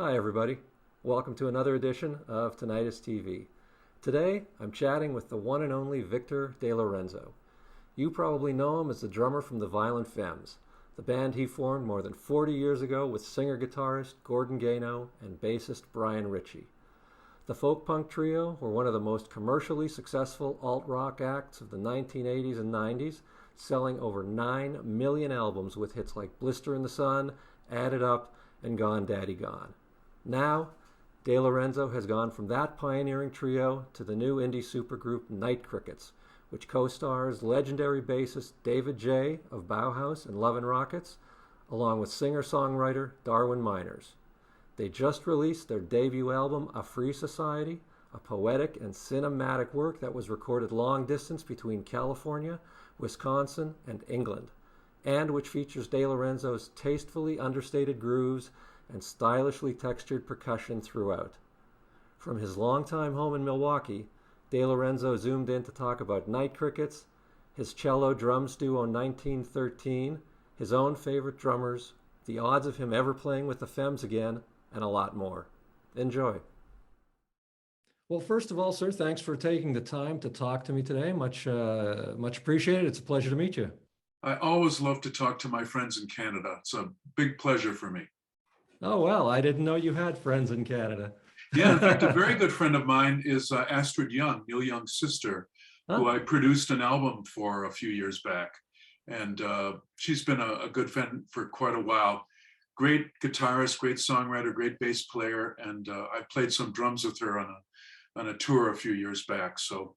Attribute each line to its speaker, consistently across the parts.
Speaker 1: Hi everybody, welcome to another edition of Tinnitist TV. Today I'm chatting with the one and only Victor DeLorenzo. You probably know him as the drummer from the Violent Femmes, the band he formed more than 40 years ago with singer-guitarist Gordon Gano and bassist Brian Ritchie. The folk punk trio were one of the most commercially successful alt-rock acts of the 1980s and 90s, selling over 9 million albums with hits like Blister in the Sun, Add It Up, and Gone Daddy Gone. Now, DeLorenzo has gone from that pioneering trio to the new indie supergroup Night Crickets, which co-stars legendary bassist David J. of Bauhaus and Love and Rockets, along with singer-songwriter Darwin Meiners. They just released their debut album, A Free Society, a poetic and cinematic work that was recorded long distance between California, Wisconsin, and England, and which features DeLorenzo's tastefully understated grooves and stylishly textured percussion throughout. From his longtime home in Milwaukee, DeLorenzo zoomed in to talk about Night Crickets, his cello drums duo 1913, his own favorite drummers, the odds of him ever playing with the Femmes again, and a lot more. Enjoy. Well, first of all, sir, thanks for taking the time to talk to me today. Much appreciated. It's a pleasure to meet you.
Speaker 2: I always love to talk to my friends in Canada. It's a big pleasure for me.
Speaker 1: Oh, well, I didn't know you had friends in Canada.
Speaker 2: Yeah, in fact, a very good friend of mine is Astrid Young, Neil Young's sister, who I produced an album for a few years back. And she's been a good friend for quite a while. Great guitarist, great songwriter, great bass player. And I played some drums with her on a tour a few years back. So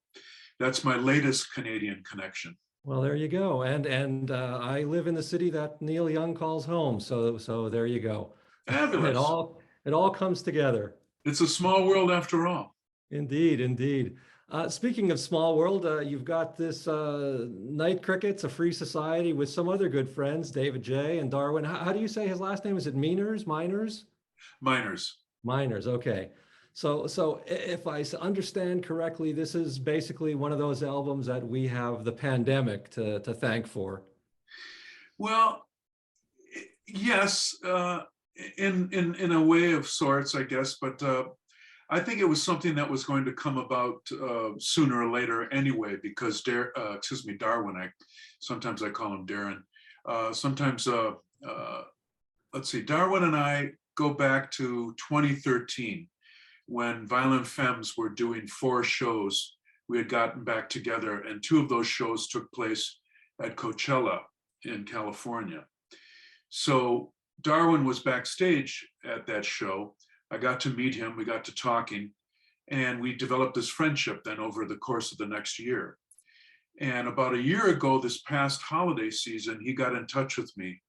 Speaker 2: that's my latest Canadian connection.
Speaker 1: Well, there you go. And I live in the city that Neil Young calls home. So there you go.
Speaker 2: Fabulous.
Speaker 1: It all comes together.
Speaker 2: It's a small world after all.
Speaker 1: Indeed, indeed. Speaking of small world, you've got this Night Crickets, a free society with some other good friends, David J. and Darwin. How do you say his last name? Is it Meiners? Meiners? Meiners, okay. So if I understand correctly, this is basically one of those albums that we have the pandemic to thank for.
Speaker 2: Well, yes, in a way of sorts, I guess, but I think it was something that was going to come about sooner or later anyway, because Darwin, sometimes I call him Darren. Let's see, Darwin and I go back to 2013 when Violent Femmes were doing 4 shows. We had gotten back together, and 2 of those shows took place at Coachella in California. So Darwin was backstage at that show. I got to meet him, we got to talking, and we developed this friendship then over the course of the next year. And about a year ago, this past holiday season, he got in touch with me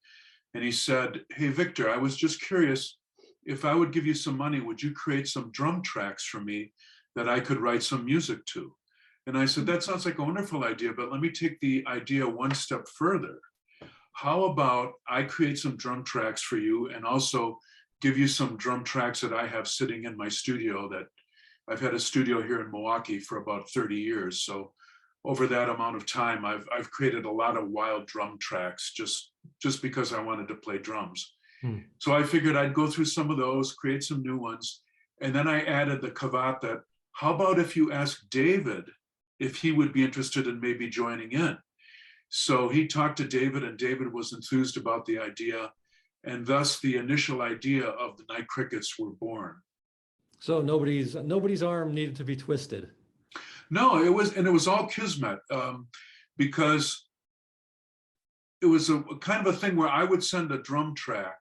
Speaker 2: and he said, "Hey, Victor, I was just curious, if I would give you some money, would you create some drum tracks for me that I could write some music to?" And I said, "That sounds like a wonderful idea, but let me take the idea one step further. How about I create some drum tracks for you and also give you some drum tracks that I have sitting in my studio. That I've had a studio here in Milwaukee for about 30 years. So over that amount of time, I've created a lot of wild drum tracks just because I wanted to play drums." So I figured I'd go through some of those, create some new ones. And then I added the caveat that, how about if you ask David if he would be interested in maybe joining in? So he talked to David, and David was enthused about the idea, and thus the initial idea of the Night Crickets were born.
Speaker 1: So nobody's arm needed to be twisted.
Speaker 2: No, it was all kismet, because it was a kind of a thing where I would send a drum track,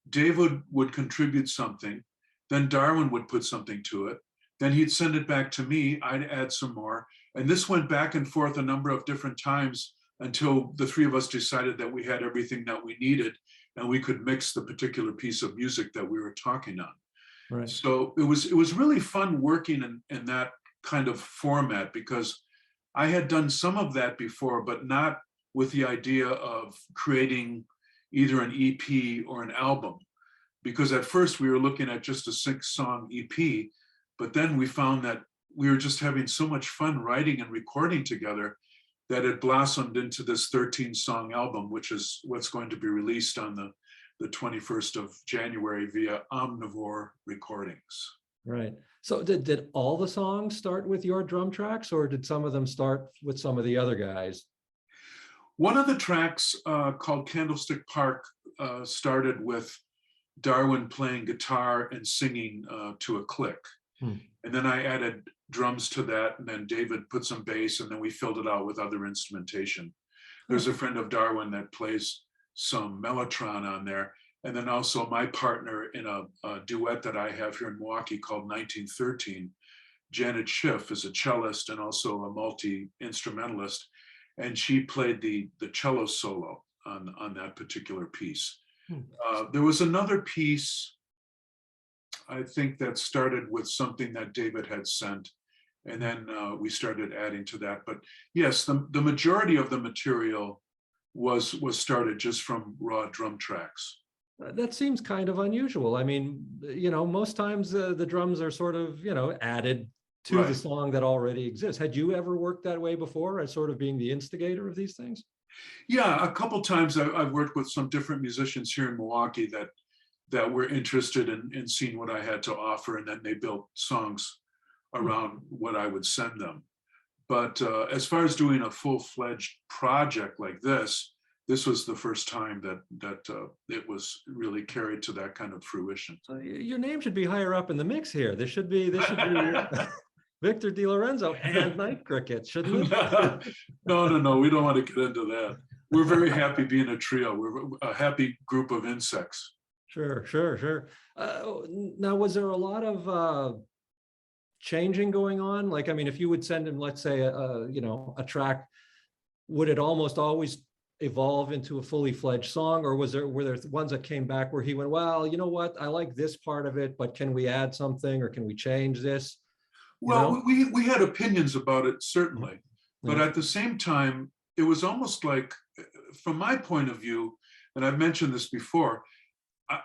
Speaker 2: David would contribute something, then Darwin would put something to it, then he'd send it back to me, I'd add some more. And this went back and forth a number of different times until the 3 of us decided that we had everything that we needed and we could mix the particular piece of music that we were talking on.
Speaker 1: Right.
Speaker 2: So it was really fun working in that kind of format, because I had done some of that before, but not with the idea of creating either an EP or an album. Because at first we were looking at just a 6-song EP, but then we found that we were just having so much fun writing and recording together that it blossomed into this 13-song album, which is what's going to be released on the the 21st of January via Omnivore Recordings.
Speaker 1: Right. So did all the songs start with your drum tracks, or did some of them start with some of the other guys?
Speaker 2: One of the tracks called Candlestick Park started with Darwin playing guitar and singing to a click. And then I added drums to that, and then David put some bass, and then we filled it out with other instrumentation. There's a friend of Darwin that plays some mellotron on there. And then also my partner in a duet that I have here in Milwaukee called 1913, Janet Schiff, is a cellist and also a multi-instrumentalist. And she played the cello solo on that particular piece. There was another piece, I think, that started with something that David had sent. And then we started adding to that. But yes, the majority of the material was started just from raw drum tracks.
Speaker 1: That seems kind of unusual. I mean, most times the drums are sort of, added to the song that already exists. Had you ever worked that way before, as sort of being the instigator of these things?
Speaker 2: Yeah, a couple times I've worked with some different musicians here in Milwaukee that were interested in seeing what I had to offer, and then they built songs around what I would send them. But as far as doing a full-fledged project like this was the first time that it was really carried to that kind of fruition.
Speaker 1: So your name should be higher up in the mix here. This should be Victor DeLorenzo and Night Crickets, shouldn't it?
Speaker 2: No, we don't want to get into that. We're very happy being a trio. We're a happy group of insects.
Speaker 1: Sure. Now, was there a lot of changing going on? Like, I mean, if you would send him, let's say, a track, would it almost always evolve into a fully fledged song, or were there ones that came back where he went, well, you know what, I like this part of it, but can we add something, or can we change this?
Speaker 2: Well, we had opinions about it, certainly, but at the same time, it was almost like, from my point of view, and I've mentioned this before,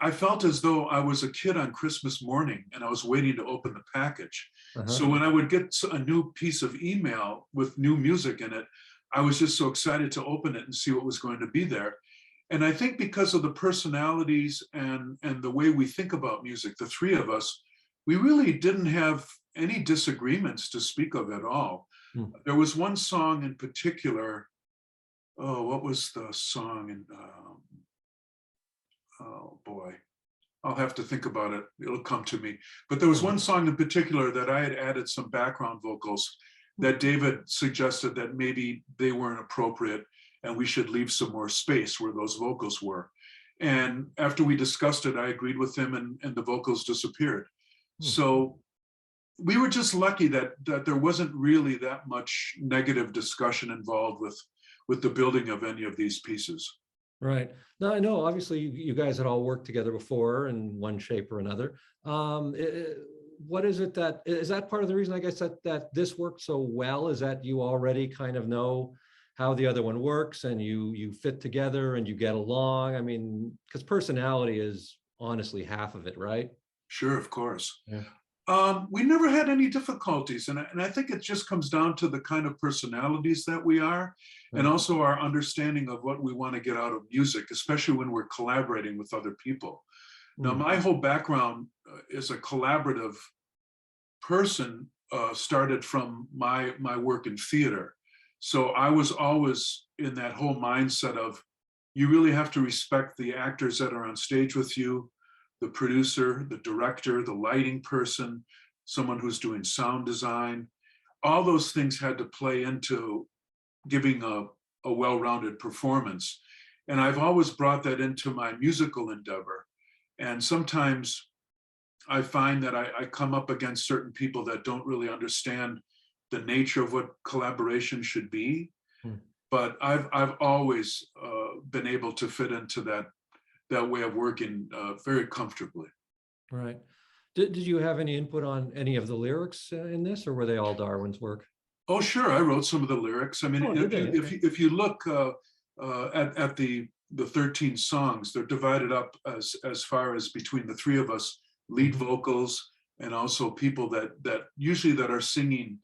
Speaker 2: I felt as though I was a kid on Christmas morning and I was waiting to open the package. So when I would get a new piece of email with new music in it, I was just so excited to open it and see what was going to be there. And I think because of the personalities and the way we think about music, the three of us, we really didn't have any disagreements to speak of at all. There was one song in particular. Oh, what was the song? And oh boy, I'll have to think about it. It'll come to me. But there was one song in particular that I had added some background vocals that David suggested that maybe they weren't appropriate and we should leave some more space where those vocals were. And after we discussed it, I agreed with him, and the vocals disappeared. So we were just lucky that there wasn't really that much negative discussion involved with the building of any of these pieces.
Speaker 1: Right. Now, I know obviously you guys had all worked together before in one shape or another. What is it is that part of the reason, I guess, that this worked so well, is that you already kind of know how the other one works and you fit together and you get along? I mean, because personality is honestly half of it, right?
Speaker 2: Sure, of course.
Speaker 1: Yeah.
Speaker 2: We never had any difficulties, and I think it just comes down to the kind of personalities that we are, and also our understanding of what we want to get out of music, especially when we're collaborating with other people. Now, my whole background as a collaborative person started from my work in theater. So I was always in that whole mindset of, you really have to respect the actors that are on stage with you, the producer, the director, the lighting person, someone who's doing sound design. All those things had to play into giving a well-rounded performance. And I've always brought that into my musical endeavor. And sometimes I find that I come up against certain people that don't really understand the nature of what collaboration should be. But I've always been able to fit into that way of working very comfortably.
Speaker 1: Right. Did you have any input on any of the lyrics in this, or were they all Darwin's work?
Speaker 2: Oh, sure. I wrote some of the lyrics. I mean, if you look at the 13 songs, they're divided up as far as between the three of us, lead vocals, and also people that usually that are singing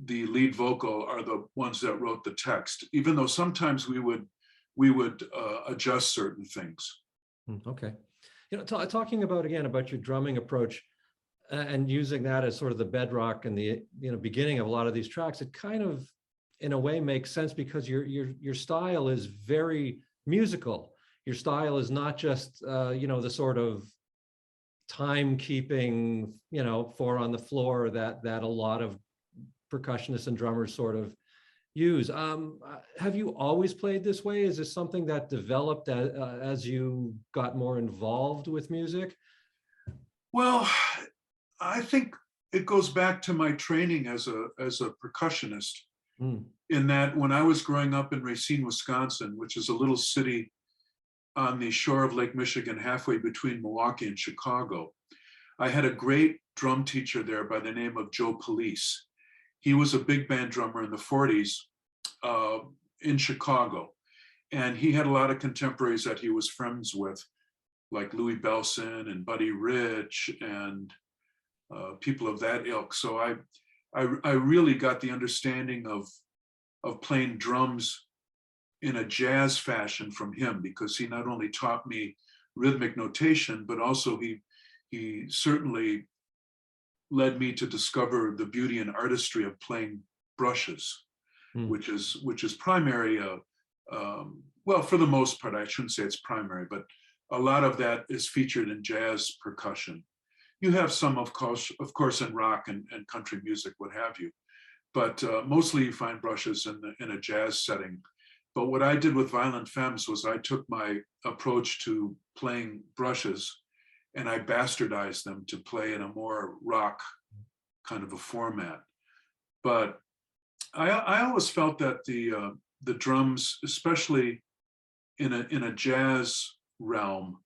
Speaker 2: the lead vocal are the ones that wrote the text, even though sometimes we would adjust certain things.
Speaker 1: Okay. Talking about again about your drumming approach and using that as sort of the bedrock and the beginning of a lot of these tracks, it kind of in a way makes sense because your style is very musical. Your style is not just the sort of timekeeping, four on the floor that a lot of percussionists and drummers sort of use. Have you always played this way? Is this something that developed as you got more involved with music?
Speaker 2: Well, I think it goes back to my training as a percussionist. In that when I was growing up in Racine, Wisconsin, which is a little city on the shore of Lake Michigan, halfway between Milwaukee and Chicago, I had a great drum teacher there by the name of Joe Police. He was a big band drummer in the 40s in Chicago. And he had a lot of contemporaries that he was friends with, like Louis Bellson and Buddy Rich and people of that ilk. So I really got the understanding of playing drums in a jazz fashion from him, because he not only taught me rhythmic notation, but also he certainly led me to discover the beauty and artistry of playing brushes, which is primary. Well, for the most part, I shouldn't say it's primary, but a lot of that is featured in jazz percussion. You have some, of course, in rock and country music, what have you, but mostly you find brushes in a jazz setting. But what I did with Violent Femmes was I took my approach to playing brushes and I bastardized them to play in a more rock kind of a format. But I always felt that the drums, especially in a jazz realm,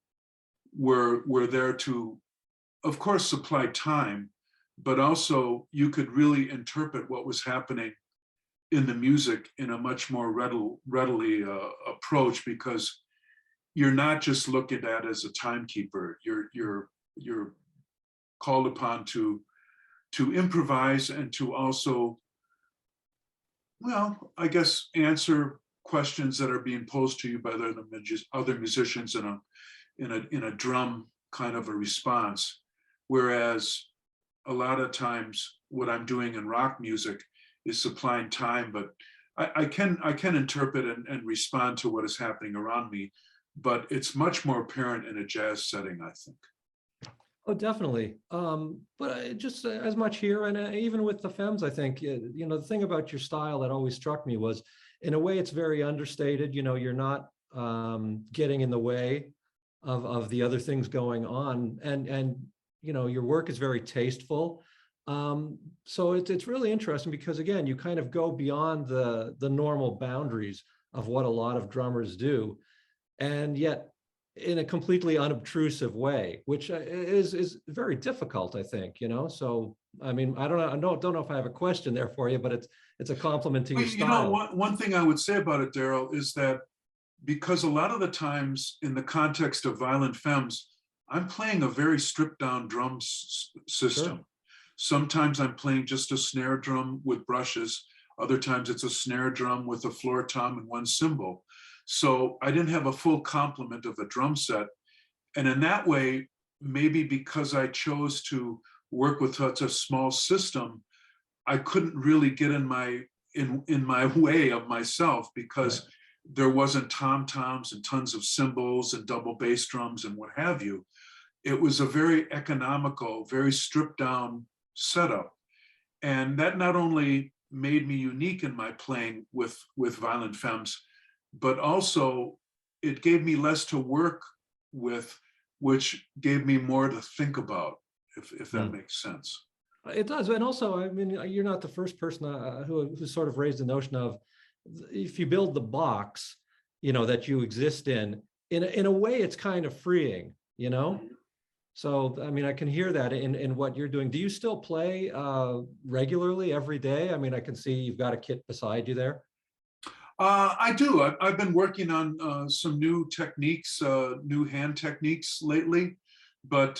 Speaker 2: were there to, of course, supply time, but also you could really interpret what was happening in the music in a much more readily approach, because you're not just looking at it as a timekeeper. You're called upon to improvise and to also, well, I guess, answer questions that are being posed to you by other musicians in a drum kind of a response. Whereas a lot of times what I'm doing in rock music is supplying time, but I can interpret and respond to what is happening around me, but it's much more apparent in a jazz setting, I think.
Speaker 1: Oh, definitely. But just as much here, and even with the Femmes, I think, the thing about your style that always struck me was, in a way, it's very understated. You're not getting in the way of the other things going on, and your work is very tasteful. So it's really interesting because, again, you kind of go beyond the normal boundaries of what a lot of drummers do, and yet in a completely unobtrusive way, which is very difficult, I think. So I mean, I don't know if I have a question there for you, but it's a compliment to your style.
Speaker 2: One thing I would say about it, Daryl, is that because a lot of the times in the context of Violent Femmes, I'm playing a very stripped down drum system. Sure. Sometimes I'm playing just a snare drum with brushes. Other times it's a snare drum with a floor tom and one cymbal. So I didn't have a full complement of a drum set. And in that way, maybe because I chose to work with such a small system, I couldn't really get in my way of myself, because right. There wasn't tom-toms and tons of cymbals and double bass drums and what have you. It was a very economical, very stripped down setup. And that not only made me unique in my playing with Violent Femmes, but also it gave me less to work with, which gave me more to think about, if that makes sense.
Speaker 1: It does. And also, I mean, you're not the first person who sort of raised the notion of, if you build the box, that you exist in a way, it's kind of freeing, So, I mean, I can hear that in what you're doing. Do you still play regularly every day? I mean, I can see you've got a kit beside you there.
Speaker 2: I do. I've been working on some new techniques, new hand techniques lately. But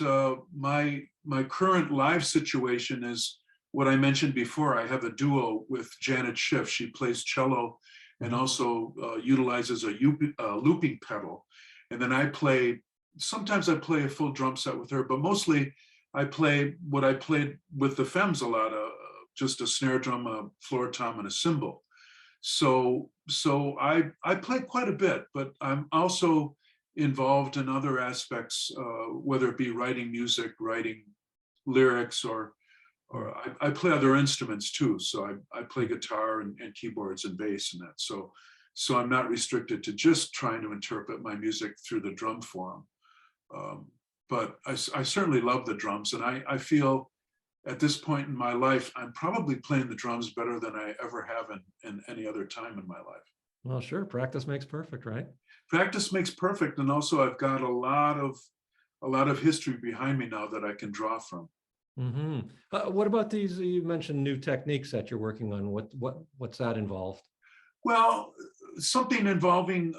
Speaker 2: my current live situation is what I mentioned before. I have a duo with Janet Schiff. She plays cello and also utilizes a looping pedal. And then I play sometimes I play a full drum set with her, but mostly I play what I played with the Femmes a lot, just a snare drum, a floor tom, and a cymbal. So I play quite a bit, but I'm also involved in other aspects, whether it be writing music, writing lyrics, or I play other instruments too. So I play guitar and keyboards and bass and that. So I'm not restricted to just trying to interpret my music through the drum form. But I certainly love the drums, and I feel at this point in my life, I'm probably playing the drums better than I ever have in any other time in my life.
Speaker 1: Well, sure. Practice makes perfect, right?
Speaker 2: Practice makes perfect. And also I've got a lot of history behind me now that I can draw from.
Speaker 1: Mm-hmm. What about these? You mentioned new techniques that you're working on. What's that involved?
Speaker 2: Well, something involving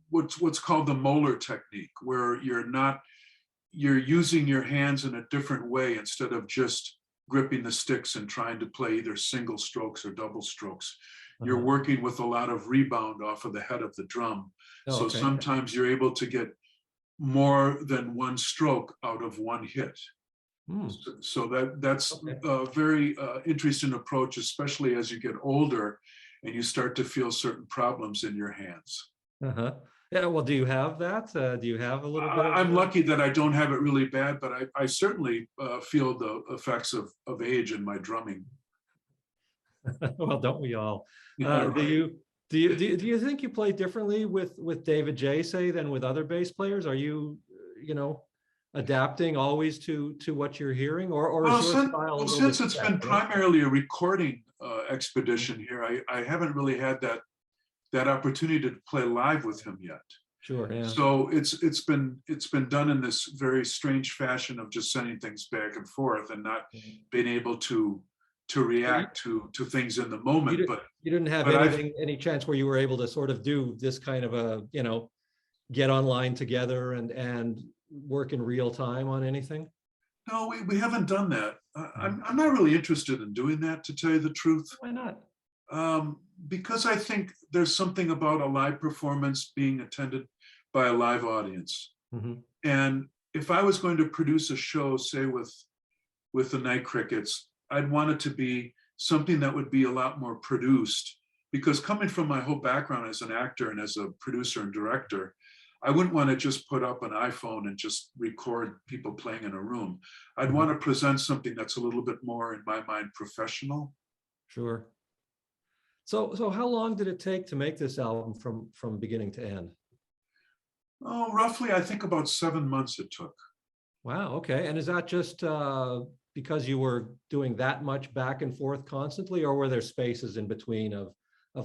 Speaker 2: what's called the Molar Technique, where you're using your hands in a different way instead of just gripping the sticks and trying to play either single strokes or double strokes. You're working with a lot of rebound off of the head of the drum. So sometimes you're able to get more than one stroke out of one hit. So that's a very interesting approach, especially as you get older and you start to feel certain problems in your hands.
Speaker 1: Yeah, well, do you have that? Do you have a little bit of
Speaker 2: I'm lucky that I don't have it really bad, but I certainly feel the effects of age in my drumming.
Speaker 1: Well, don't we all?
Speaker 2: Yeah, right.
Speaker 1: Do you think you play differently with David J, say, than with other bass players? Are you adapting always to what you're hearing, or
Speaker 2: Well,
Speaker 1: is your style a little
Speaker 2: since
Speaker 1: bit
Speaker 2: it's
Speaker 1: set,
Speaker 2: been primarily a recording expedition here, I haven't really had that opportunity to play live with him yet.
Speaker 1: Sure. Yeah.
Speaker 2: So it's been done in this very strange fashion of just sending things back and forth and not being able to react to things in the moment. But
Speaker 1: you didn't have any chance where you were able to sort of do this kind of a get online together and work in real time on anything?
Speaker 2: No, we haven't done that. I'm not really interested in doing that, to tell you the truth.
Speaker 1: Why not?
Speaker 2: Because I think there's something about a live performance being attended by a live audience. And if I was going to produce a show, say with the Night Crickets, I'd want it to be something that would be a lot more produced, because coming from my whole background as an actor and as a producer and director, I wouldn't want to just put up an iPhone and just record people playing in a room. I'd want to present something that's a little bit more, in my mind, professional.
Speaker 1: Sure. So how long did it take to make this album from beginning to end?
Speaker 2: Oh, roughly, I think about 7 months it took.
Speaker 1: Wow. Okay. And is that just because you were doing that much back and forth constantly, or were there spaces in between of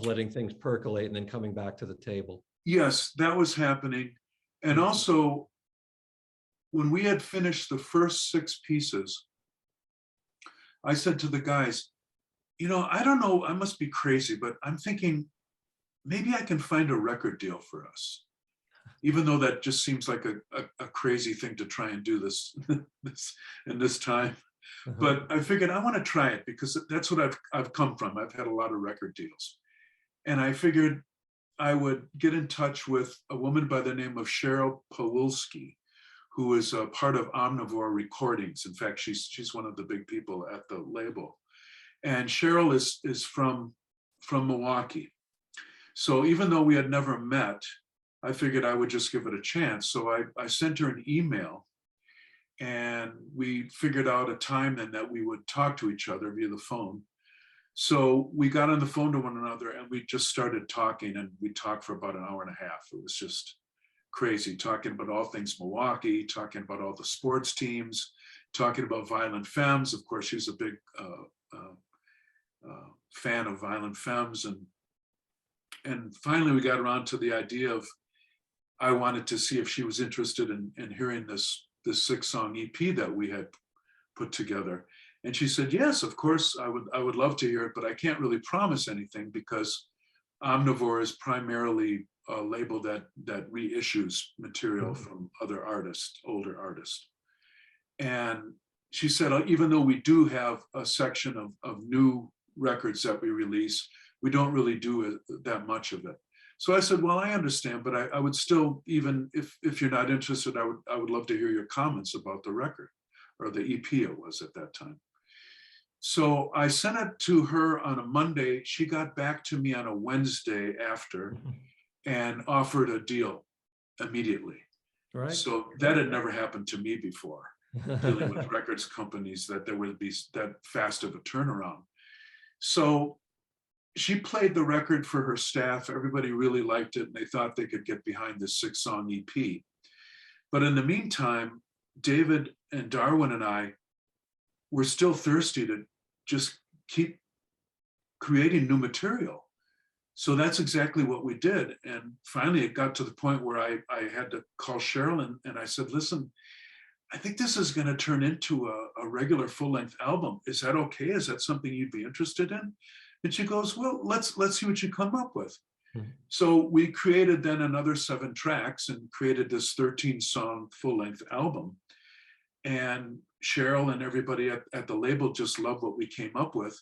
Speaker 1: letting things percolate and then coming back to the table?
Speaker 2: Yes, that was happening. And also, when we had finished the first 6 pieces, I said to the guys, I don't know, I must be crazy, but I'm thinking maybe I can find a record deal for us. Even though that just seems like a crazy thing to try and do this in this time. But I figured I want to try it, because that's what I've come from. I've had a lot of record deals. And I figured I would get in touch with a woman by the name of Cheryl Pawlowski, who is a part of Omnivore Recordings. In fact, she's one of the big people at the label. And Cheryl is from Milwaukee. So even though we had never met, I figured I would just give it a chance. So I sent her an email, and we figured out a time then that we would talk to each other via the phone. So we got on the phone to one another, and we just started talking, and we talked for about an hour and a half. It was just crazy, talking about all things Milwaukee, talking about all the sports teams, talking about Violent Femmes. Of course, she's a big fan of Violent Femmes. And finally, we got around to the idea of, I wanted to see if she was interested in hearing this 6-song EP that we had put together. And she said, yes, of course, I would love to hear it, but I can't really promise anything, because Omnivore is primarily a label that reissues material from other artists, older artists. And she said, even though we do have a section of new records that we release, we don't really do that much of it. So I said, well, I understand, but I would still, even if you're not interested, I would love to hear your comments about the record, or the EP it was at that time. So I sent it to her on a Monday. She got back to me on a Wednesday after and offered a deal immediately.
Speaker 1: Right.
Speaker 2: So that had never happened to me before, dealing with records companies, that there would be that fast of a turnaround. So she played the record for her staff. Everybody really liked it, and they thought they could get behind this 6-song EP. But in the meantime, David and Darwin and I were still thirsty to just keep creating new material. So that's exactly what we did. And finally, it got to the point where I had to call Cheryl, and I said, listen, I think this is going to turn into a regular full-length album. Is that okay? Is that something you'd be interested in? And she goes, well, let's see what you come up with. Mm-hmm. So we created then another 7 tracks and created this 13-song full-length album. And Cheryl and everybody at the label just loved what we came up with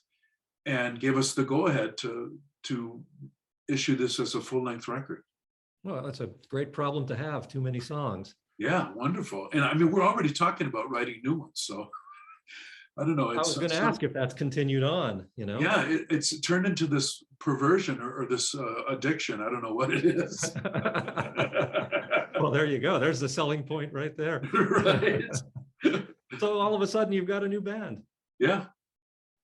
Speaker 2: and gave us the go-ahead to issue this as a full-length record.
Speaker 1: Well, that's a great problem to have, too many songs.
Speaker 2: Yeah, wonderful. And I mean, we're already talking about writing new ones, so I don't know.
Speaker 1: I was going to ask if that's continued on, you know?
Speaker 2: Yeah, it's turned into this perversion or this addiction. I don't know what it is.
Speaker 1: Well, there you go. There's the selling point right there.
Speaker 2: Right.
Speaker 1: So all of a sudden you've got a new band.
Speaker 2: Yeah.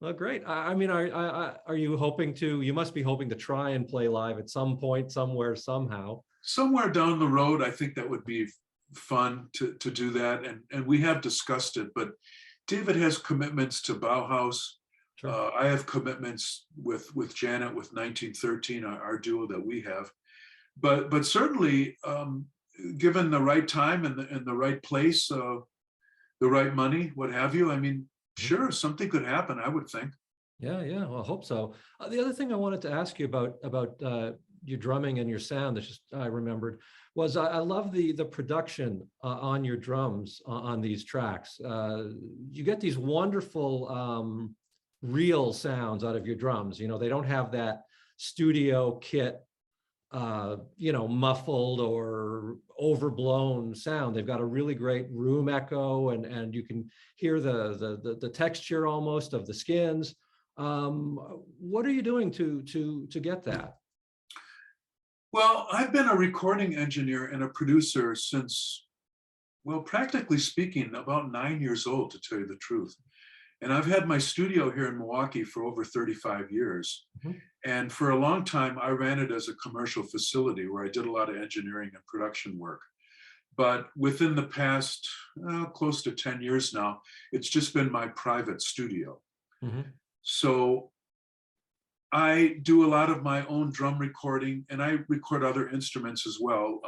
Speaker 1: Well, great. I mean, are you hoping to, you must be hoping to try and play live at some point, somewhere, somehow.
Speaker 2: Somewhere down the road, I think that would be fun to do that. And we have discussed it, but David has commitments to Bauhaus. Sure. I have commitments with Janet, with 1913, our duo that we have. But certainly, given the right time and the right place, the right money, what have you, I mean, sure, something could happen, I would think.
Speaker 1: Yeah, well, I hope so. The other thing I wanted to ask you about your drumming and your sound, that just I remembered, was I love the production on your drums on these tracks. You get these wonderful real sounds out of your drums. You know, they don't have that studio kit, you know, muffled or overblown sound. They've got a really great room echo, and you can hear the texture almost of the skins. What are you doing to get that?
Speaker 2: Well, I've been a recording engineer and a producer since, well, practically speaking, about 9 years old, to tell you the truth. And I've had my studio here in Milwaukee for over 35 years. Mm-hmm. And for a long time, I ran it as a commercial facility where I did a lot of engineering and production work. But within the past, close to 10 years now, it's just been my private studio. Mm-hmm. So I do a lot of my own drum recording, and I record other instruments as well.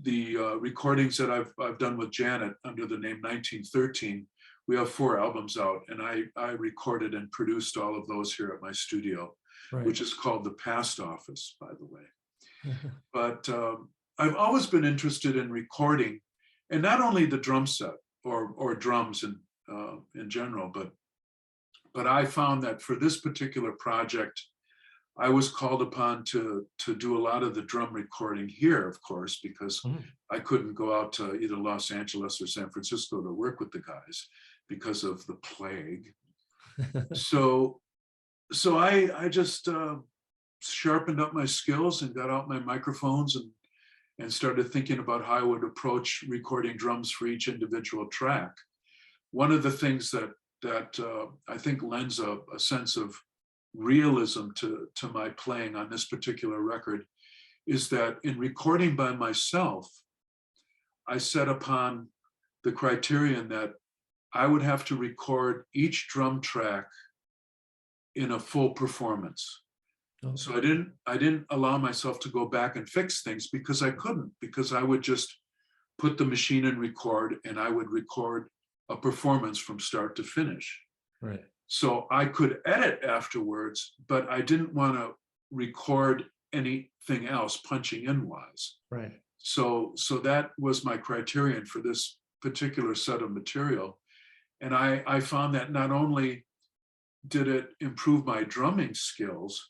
Speaker 2: The recordings that I've done with Janet under the name 1913, we have 4 albums out, and I recorded and produced all of those here at my studio, right, which is called the Past Office, by the way. But I've always been interested in recording, and not only the drum set or drums in general, but I found that for this particular project, I was called upon to do a lot of the drum recording here, of course, because I couldn't go out to either Los Angeles or San Francisco to work with the guys because of the plague. So I just sharpened up my skills and got out my microphones and started thinking about how I would approach recording drums for each individual track. One of the things that I think lends a sense of realism to my playing on this particular record is that in recording by myself, I set upon the criterion that I would have to record each drum track in a full performance. Okay. So I didn't allow myself to go back and fix things because I couldn't, because I would just put the machine in record and I would record a performance from start to finish. Right. So I could edit afterwards, but I didn't want to record anything else punching in wise. Right. So that was my criterion for this particular set of material. And I found that not only did it improve my drumming skills,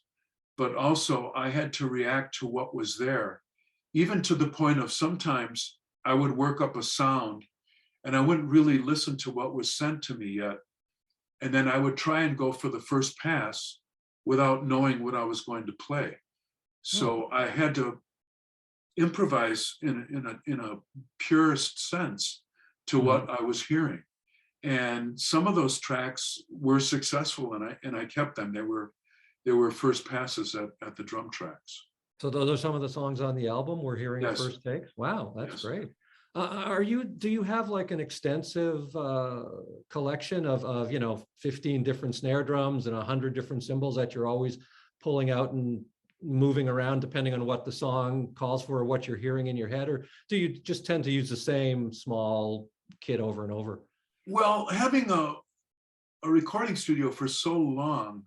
Speaker 2: but also I had to react to what was there, even to the point of sometimes I would work up a sound and I wouldn't really listen to what was sent to me yet. And then I would try and go for the first pass without knowing what I was going to play. So I had to improvise in a purest sense to what I was hearing. And some of those tracks were successful, and I kept them. They were first passes at the drum tracks.
Speaker 1: So those are some of the songs on the album we're hearing
Speaker 2: Yes.
Speaker 1: first takes. Wow, that's
Speaker 2: Yes.
Speaker 1: great. Do you have like an extensive collection of 15 different snare drums and 100 different cymbals that you're always pulling out and moving around depending on what the song calls for or what you're hearing in your head? Or do you just tend to use the same small kit over and over?
Speaker 2: Well, having a recording studio for so long,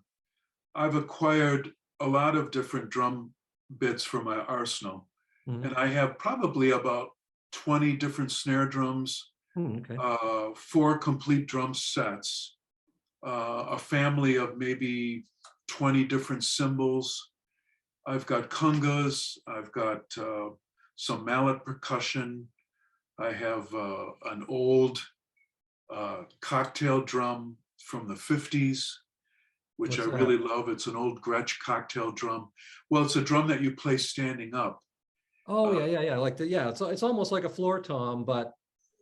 Speaker 2: I've acquired a lot of different drum bits for my arsenal. And I have probably about 20 different snare drums, 4 complete drum sets, a family of maybe 20 different cymbals. I've got congas, I've got some mallet percussion. I have an old cocktail drum from the 50s, which I really love. It's an old Gretsch cocktail drum. Well, it's a drum that you play standing up.
Speaker 1: Oh, yeah. It's almost like a floor tom, but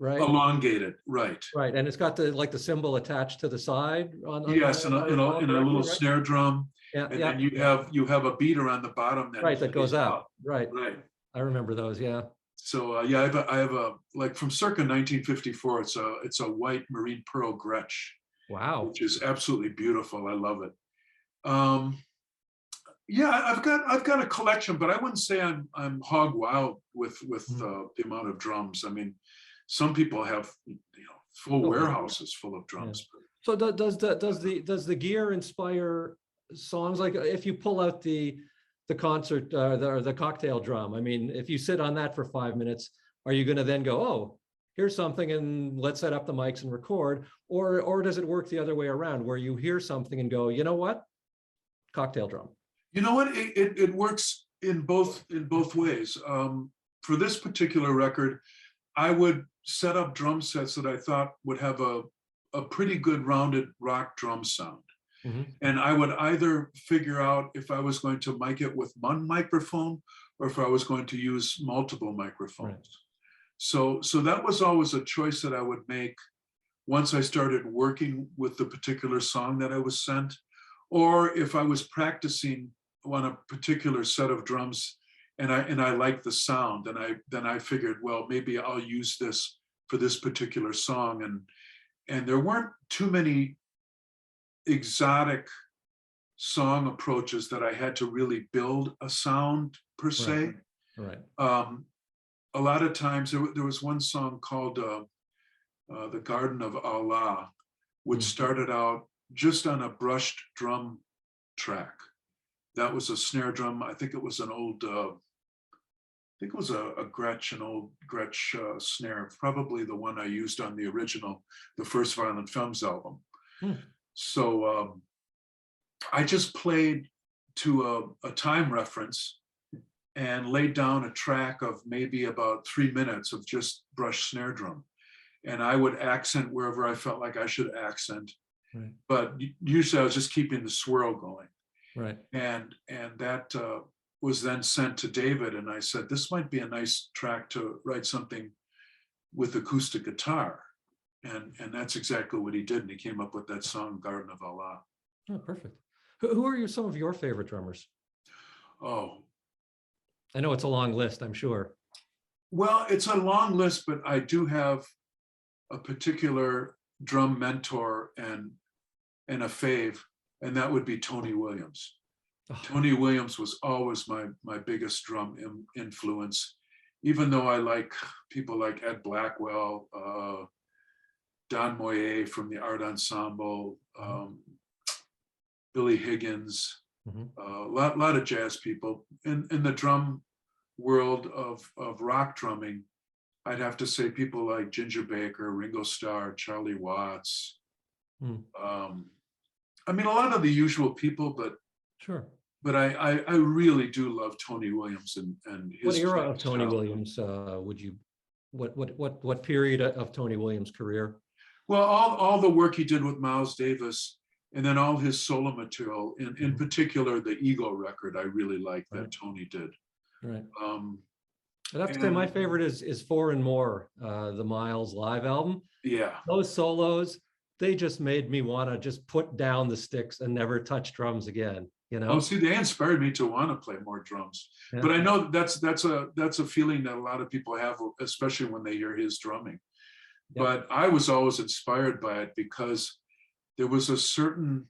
Speaker 1: right.
Speaker 2: Elongated, right.
Speaker 1: Right, and it's got the cymbal attached to the side.
Speaker 2: Yes, and a little snare drum.
Speaker 1: Yeah,
Speaker 2: and then you have a beater on the bottom
Speaker 1: that goes out. Right.
Speaker 2: Right.
Speaker 1: I remember those. Yeah.
Speaker 2: So I have a like from circa 1954. It's a white marine pearl Gretsch.
Speaker 1: Wow.
Speaker 2: Which is absolutely beautiful. I love it. I've got a collection, but I wouldn't say I'm hog wild with the amount of drums. I mean, some people have full warehouses full of drums.
Speaker 1: Yeah. So does the gear inspire songs? Like if you pull out the concert or the cocktail drum, I mean, if you sit on that for 5 minutes, are you going to then go, oh, here's something and let's set up the mics and record? Or does it work the other way around where you hear something and go, you know what, cocktail drum?
Speaker 2: You know what, it works in both ways. For this particular record, I would set up drum sets that I thought would have a pretty good rounded rock drum sound. And I would either figure out if I was going to mic it with one microphone or if I was going to use multiple microphones. Right. So that was always a choice that I would make once I started working with the particular song that I was sent, or if I was practicing on a particular set of drums and I liked the sound, then I figured, well, maybe I'll use this for this particular song. And there weren't too many exotic song approaches that I had to really build a sound per se.
Speaker 1: Right.
Speaker 2: A lot of times there was one song called The Garden of Allah, which started out just on a brushed drum track. That was a snare drum. I think it was an old, a Gretsch, an old Gretsch snare, probably the one I used on the first Violent Femmes album. So I just played to a time reference and laid down a track of maybe about 3 minutes of just brush snare drum. And I would accent wherever I felt like I should accent. Right. But usually I was just keeping the swirl going.
Speaker 1: Right.
Speaker 2: And that was then sent to David, and I said, this might be a nice track to write something with acoustic guitar. And that's exactly what he did. And he came up with that song, Garden of Allah.
Speaker 1: Oh, perfect. Who are some of your favorite drummers?
Speaker 2: Oh,
Speaker 1: I know it's a long list, I'm sure.
Speaker 2: Well, it's a long list, but I do have a particular drum mentor and a fave, and that would be Tony Williams. Oh. Tony Williams was always my biggest drum influence, even though I like people like Ed Blackwell, Don Moyer from the Art Ensemble, Billy Higgins, a lot of jazz people. In the drum world of rock drumming, I'd have to say people like Ginger Baker, Ringo Starr, Charlie Watts. I mean, a lot of the usual people, but
Speaker 1: sure.
Speaker 2: but I really do love Tony Williams and his.
Speaker 1: What era of Tony
Speaker 2: style.
Speaker 1: Williams would you? What period of Tony Williams' career?
Speaker 2: Well, all the work he did with Miles Davis, and then all his solo material, in particular the Ego record, I really like that Tony did.
Speaker 1: Right. I'd have to say my favorite is Four and More, the Miles live album.
Speaker 2: Yeah.
Speaker 1: Those solos, they just made me want to just put down the sticks and never touch drums again. You know?
Speaker 2: Oh, see, they inspired me to want to play more drums. Yeah. But I know that's a feeling that a lot of people have, especially when they hear his drumming. Yeah. But I was always inspired by it because there was a certain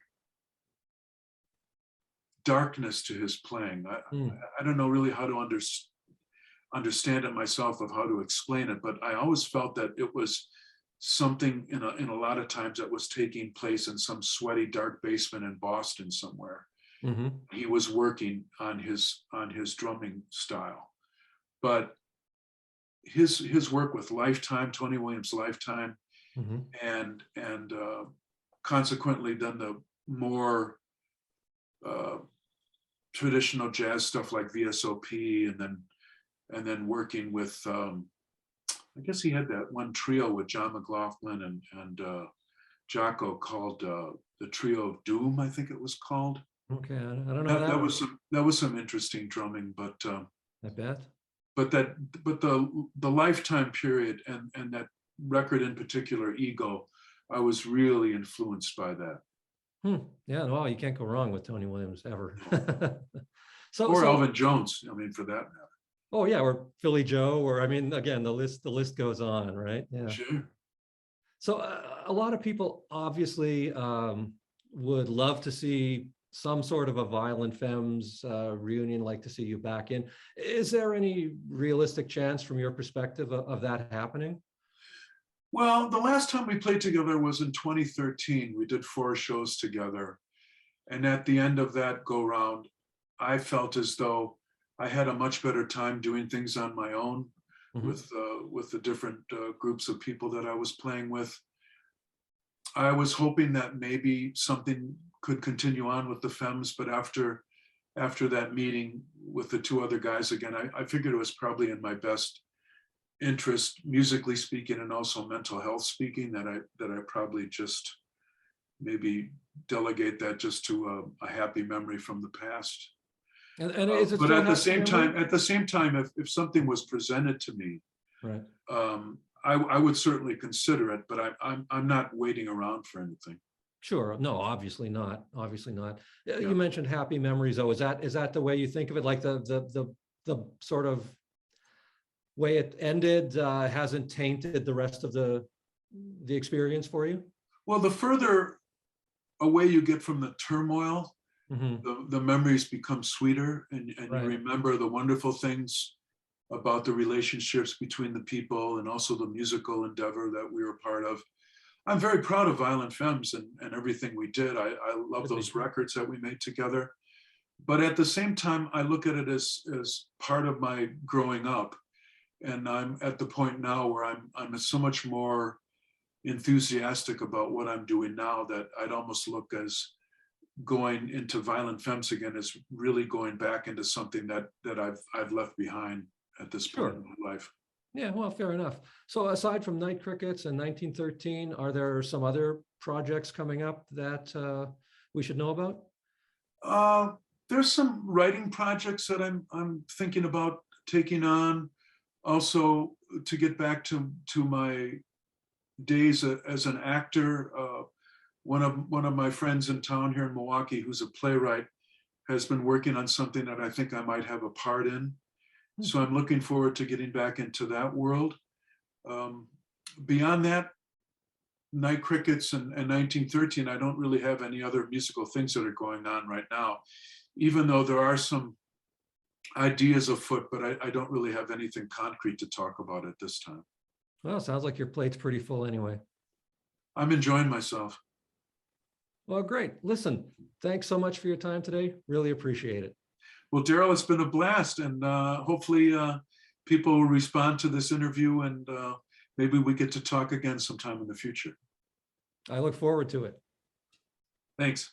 Speaker 2: darkness to his playing. I don't know really how to understand it myself, of how to explain it, but I always felt that it was something in a lot of times that was taking place in some sweaty dark basement in Boston somewhere. Mm-hmm. He was working on his drumming style, but his work with Lifetime, Tony Williams' Lifetime, mm-hmm. and consequently then the more traditional jazz stuff like VSOP, and then working with I guess he had that one trio with John McLaughlin and Jocko called the Trio of Doom, I think it was called.
Speaker 1: Okay, I don't know
Speaker 2: that was some interesting drumming, but
Speaker 1: I bet.
Speaker 2: But the Lifetime period and that record in particular, Ego, I was really influenced by that.
Speaker 1: Yeah, well, you can't go wrong with Tony Williams ever.
Speaker 2: Or Elvin Jones, I mean, for that matter.
Speaker 1: Oh yeah, or Philly Joe, or I mean, again, the list goes on, right? Yeah.
Speaker 2: Sure.
Speaker 1: So a lot of people obviously would love to see some sort of a Violent Femmes reunion, like to see you back in. Is there any realistic chance from your perspective of that happening?
Speaker 2: Well, the last time we played together was in 2013. We did 4 shows together. And at the end of that go round, I felt as though I had a much better time doing things on my own, mm-hmm. with the different groups of people that I was playing with. I was hoping that maybe something could continue on with the Femmes, but after that meeting with the 2 other guys again, I figured it was probably in my best interest, musically speaking, and also mental health speaking, that I probably just maybe delegate that just to a happy memory from the past.
Speaker 1: And is it
Speaker 2: but at the same time, if something was presented to me,
Speaker 1: right,
Speaker 2: I would certainly consider it, but I'm not waiting around for anything.
Speaker 1: Sure. No, obviously not. Obviously not.
Speaker 2: Yeah.
Speaker 1: You mentioned happy memories, though. Is that the way you think of it? Like the sort of way it ended hasn't tainted the rest of the experience for you?
Speaker 2: Well, the further away you get from the turmoil, mm-hmm. the memories become sweeter, and right. You remember the wonderful things about the relationships between the people and also the musical endeavor that we were part of. I'm very proud of Violent Femmes and everything we did. I love those records that we made together. But at the same time, I look at it as part of my growing up. And I'm at the point now where I'm so much more enthusiastic about what I'm doing now that I'd almost look as going into Violent Femmes again as really going back into something that I've left behind at this point in my life.
Speaker 1: Yeah, well, fair enough. So aside from Night Crickets and 1913, are there some other projects coming up that we should know about?
Speaker 2: There's some writing projects that I'm thinking about taking on. Also, to get back to my days as an actor, one of my friends in town here in Milwaukee, who's a playwright, has been working on something that I think I might have a part in. So I'm looking forward to getting back into that world. Beyond that, Night Crickets and 1913, I don't really have any other musical things that are going on right now, even though there are some ideas afoot, but I don't really have anything concrete to talk about at this time.
Speaker 1: Well, sounds like your plate's pretty full anyway.
Speaker 2: I'm enjoying myself.
Speaker 1: Well, great. Listen, thanks so much for your time today. Really appreciate it.
Speaker 2: Well, Daryl, it's been a blast, and hopefully people will respond to this interview, and maybe we get to talk again sometime in the future.
Speaker 1: I look forward to it.
Speaker 2: Thanks.